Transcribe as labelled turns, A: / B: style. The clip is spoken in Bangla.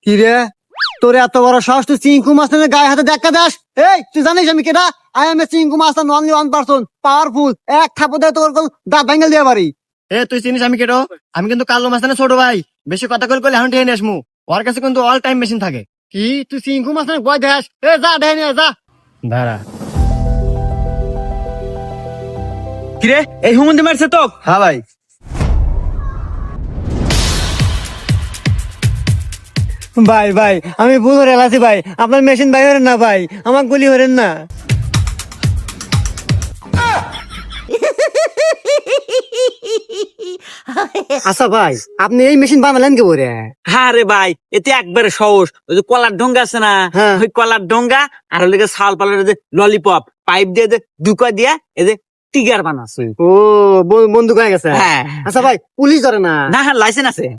A: কি রে, তোর এত বড় সাহস, তুই চিঙ্কু মাস্টারের গায়ে হাতে দেখা দাস? এই তুই জানিস আমি কেটা? I M A Chinku master, only one person, powerful. এক থাপড় দিয়ে তোর দাঁত ভাঙাল দিয়ে পারি।
B: তুই চিনিস আমি কেটো? আমি কিন্তু কালো মাস্তানের ছোট ভাই। বেশি কথা কল এখন টেনে আসমু। ওর কাছে কিন্তু অল টাইম মেশিন থাকে।
A: কি তুই চিঙ্কু মাস্টারের ভয় দেখাস? যা দেখে নিয়ে যা।
B: দাঁড়া।
C: কিরে এই হুমন্দি মারছে তো?
B: হ্যাঁ ভাই।
A: ভাই ভাই আমি ভুল করে এলাছি ভাই, আপনার মেশিন ভাই হরেন না ভাই, আমার গুলি হরেন না। আচ্ছা ভাই, আপনি এই মেশিন বানালেন কে বলে?
C: হ্যাঁ রে ভাই, এতে একবারে সহজ। ওই যে কলার ডোঙ্গা আছে না,
A: হ্যাঁ।
C: ওই কলার ডোঙ্গা আর ওই শাল পালের যে ললিপপ পাইপ দিয়ে দুকা দিয়া এই যে টিগার বানাচ্ছে।
A: ও বন্দুক হয়ে গেছে।
C: হ্যাঁ।
A: আচ্ছা ভাই, পুলিশ ধরে না?
C: না হ্যাঁ লাইসেন্স আছে।